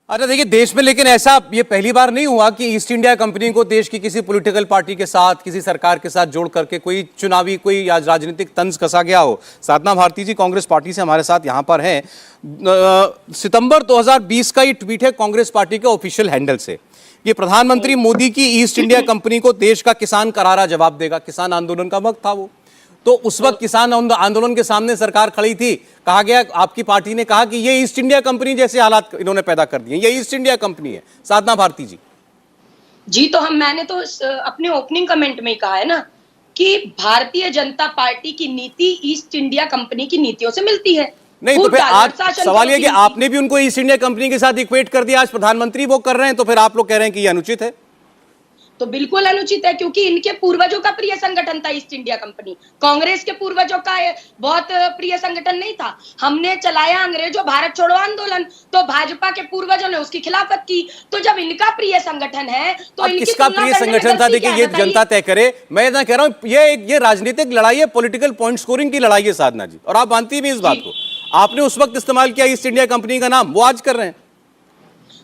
अच्छा देखिए, देश में लेकिन ऐसा ये पहली बार नहीं हुआ कि ईस्ट इंडिया कंपनी को देश की किसी पॉलिटिकल पार्टी के साथ, किसी सरकार के साथ जोड़ करके कोई चुनावी कोई राजनीतिक तंज कसा गया हो। साधना भारती जी कांग्रेस पार्टी से हमारे साथ यहां पर हैं। सितंबर 2020 का ये ट्वीट है कांग्रेस पार्टी के ऑफिशियल हैंडल से। ये प्रधानमंत्री मोदी की ईस्ट इंडिया कंपनी को देश का किसान करारा जवाब देगा। किसान आंदोलन का वक्त था वो, तो उस वक्त किसान आंदोलन के सामने सरकार खड़ी थी। कहा गया, आपकी पार्टी ने कहा कि ये ईस्ट इंडिया कंपनी जैसे हालात इन्होंने पैदा कर दिए, ये ईस्ट इंडिया कंपनी है। साधना भारती जी तो मैंने तो अपने ओपनिंग कमेंट में ही कहा है ना कि भारतीय जनता पार्टी की नीति ईस्ट इंडिया कंपनी की नीतियों से मिलती है। नहीं तो फिर आज सवाल ये कि आपने भी उनको ईस्ट इंडिया कंपनी के साथ इक्वेट कर दिया। आज प्रधानमंत्री वो कर रहे हैं, तो फिर आप लोग कह रहे हैं कि ये अनुचित है। तो बिल्कुल अनुचित है, क्योंकि इनके पूर्वजों का प्रिय संगठन था ईस्ट इंडिया कंपनी। कांग्रेस के पूर्वजों का बहुत प्रिय संगठन नहीं था। हमने चलाया अंग्रेजों भारत छोड़ो आंदोलन, तो भाजपा के पूर्वजों ने उसकी खिलाफत की। तो जब इनका प्रिय संगठन है तो किसका प्रिय संगठन था? देखिए, ये जनता तय करे। मैं ना कह रहा हूं ये राजनीतिक लड़ाई है, पॉलिटिकल पॉइंट स्कोरिंग की लड़ाई है साधना जी, और आप मानती भी इस बात को। आपने उस वक्त इस्तेमाल किया ईस्ट इंडिया कंपनी का नाम, वो आज कर रहे हैं।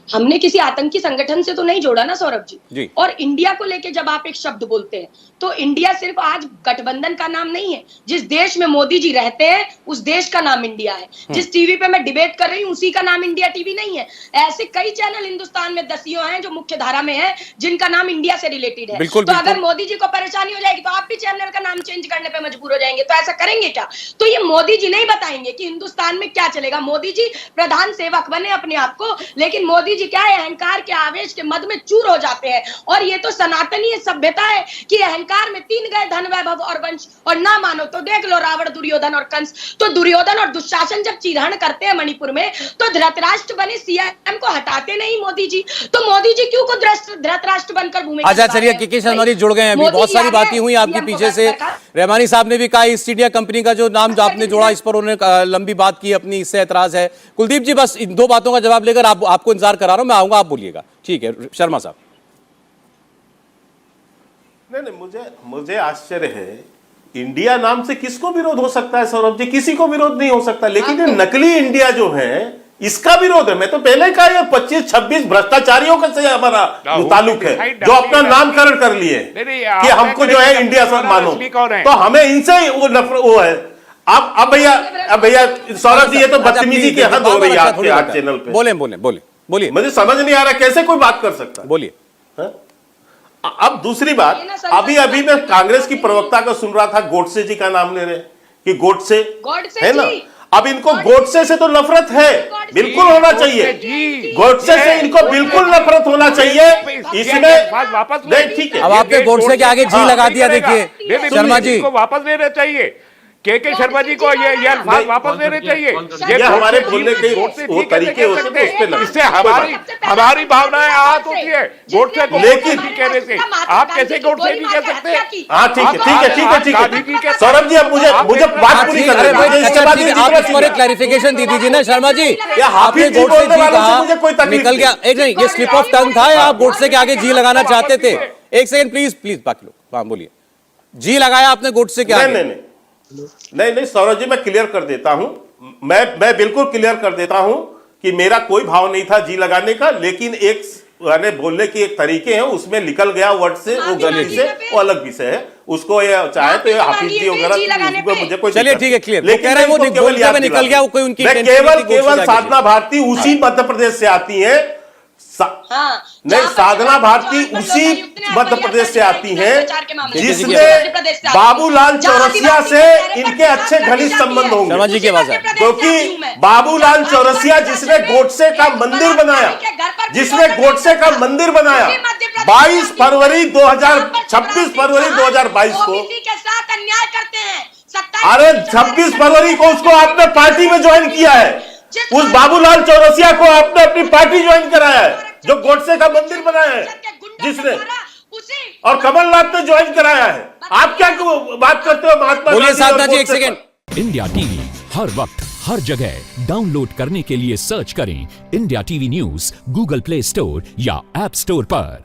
हमने किसी आतंकी संगठन से तो नहीं जोड़ा ना सौरभ जी। और इंडिया को लेके जब आप एक शब्द बोलते हैं तो इंडिया सिर्फ आज गठबंधन का नाम नहीं है। जिस देश में मोदी जी रहते हैं उस देश का नाम इंडिया है। जिस टीवी पे मैं डिबेट कर रही हूँ उसी का नाम इंडिया टीवी नहीं है। ऐसे कई चैनल हिंदुस्तान में दसियों हैं जो मुख्य धारा में है, जिनका नाम इंडिया से रिलेटेड है। तो अगर मोदी जी को परेशानी हो जाएगी तो आप भी चैनल का नाम चेंज करने पर मजबूर हो जाएंगे। तो ऐसा करेंगे क्या? तो ये मोदी जी नहीं बताएंगे कि हिंदुस्तान में क्या चलेगा। मोदी जी प्रधान सेवक बने अपने आप को, लेकिन मोदी जी क्या है, अहंकार के आवेश के मद में चूर हो जाते हैं। और ये तो सनातनी सभ्यता है कि अहंकार में तीन गए धन वैभव और वंश, और ना मानो तो देख लो रावण दुर्योधन और कंस। तो दुर्योधन और दुशासन जब चिरहरण करते हैं मणिपुर में, तो धृतराष्ट्र बने सीएम को हटाते नहीं मोदी जी। तो मोदी जी क्यों को धृतराष्ट्र बनकर भूमिका। अच्छा चलिए, के शर्मा जी जुड़ गए हैं। अभी बहुत सारी बातें हुई आपके पीछे से। रहमानी साहब ने भी कहा ईस्ट इंडिया कंपनी का जो नाम आपने जोड़ा, इस पर उन्होंने लंबी बात की अपनी, इससे एतराज है। कुलदीप जी बस इन दो बातों का जवाब लेकर आपको इंतजार करा रहा हूं, मैं आऊंगा, आप बोलिएगा। ठीक है शर्मा साहब। नहीं, मुझे आश्चर्य है, इंडिया नाम से किसको विरोध हो सकता है सौरभ जी? किसी को विरोध नहीं हो सकता, लेकिन ये नकली इंडिया जो है इसका विरोध है। मैं तो पहले कहा ये 25-26 भ्रष्टाचारियों का से हमारा ताल्लुक है, जो अपना नामकरण कर लिए कि हमको जो है इंडिया से मानो। तो हमें इनसे वो है। अब भैया सौरभ जी, ये तो बदतमीजी की हद हो रही है आपके आज चैनल पे। बोलिए। मुझे समझ नहीं आ रहा कैसे कोई बात कर सकता है। बोलिए। अब दूसरी बात, अभी मैं कांग्रेस की प्रवक्ता का सुन रहा था, गोडसे जी का नाम ले रहे कि गोडसे है ना। अब इनको गोडसे से तो नफरत है, बिल्कुल होना चाहिए। गोडसे से इनको बिल्कुल नफरत होना चाहिए। इसमें नहीं, ठीक है। अब आपने गोडसे के आगे जी लगा दिया। देखिए शर्मा जी को वापस लेना चाहिए, के शर्मा जी को ये अल्फाज वापस लेने चाहिए। ये हमारे बोलने के वो तरीके होते हैं, उस पे इससे हमारी भावनाएं आहत होती है। गोडसे को लेकिन कहने से आप कैसे गोडसे नहीं कह सकते? हाँ ठीक है। सौरभ जी अब मुझे बात पूरी करने दीजिए। आप इस पर एक क्लैरिफिकेशन दे दीजिए ना शर्मा जी। आपने गोडसे जी कहा, निकल गया। एक नहीं, ये स्लिप ऑफ टंग था या आप गोडसे के आगे जी लगाना चाहते थे? एक सेकंड प्लीज बाकी लोग। हाँ बोलिए। जी लगाया आपने गोडसे के आगे? नहीं सौरभ जी, मैं क्लियर कर देता हूं। मैं बिल्कुल क्लियर कर देता हूं कि मेरा कोई भाव नहीं था जी लगाने का, लेकिन एक बोलने की एक तरीके हैं, उसमें निकल गया वर्ड से, वो गलती से, वो अलग विषय है। उसको ये चाहे तो हाफिज जी वगैरह, मुझे कोई चलिए ठीक है क्लियर। लेकिन कह रहे हैं वो निकल गया, वो कोई उनकी केवल साधना भारती उसी मध्य प्रदेश से आती है। नहीं, साधना भारती उसी मध्य प्रदेश से आती हैं जिसने बाबूलाल चौरसिया से इनके अच्छे घनिष्ठ संबंध होंगे, क्योंकि बाबूलाल चौरसिया जिसने गोडसे का मंदिर बनाया, 26 फरवरी 2022 को, अरे 26 फरवरी को उसको आपने पार्टी में ज्वाइन किया है। उस बाबूलाल चौरसिया को आपने अपनी पार्टी ज्वाइन कराया है, जो गोडसे का मंदिर बनाया है जिसने, और कमलनाथ ने ज्वाइन कराया है। आप क्या बात करते हो महात्मा बोलिए साधना जी, एक सेकंड। इंडिया टीवी हर वक्त हर जगह डाउनलोड करने के लिए सर्च करें India TV news Google play store या ऐप स्टोर पर।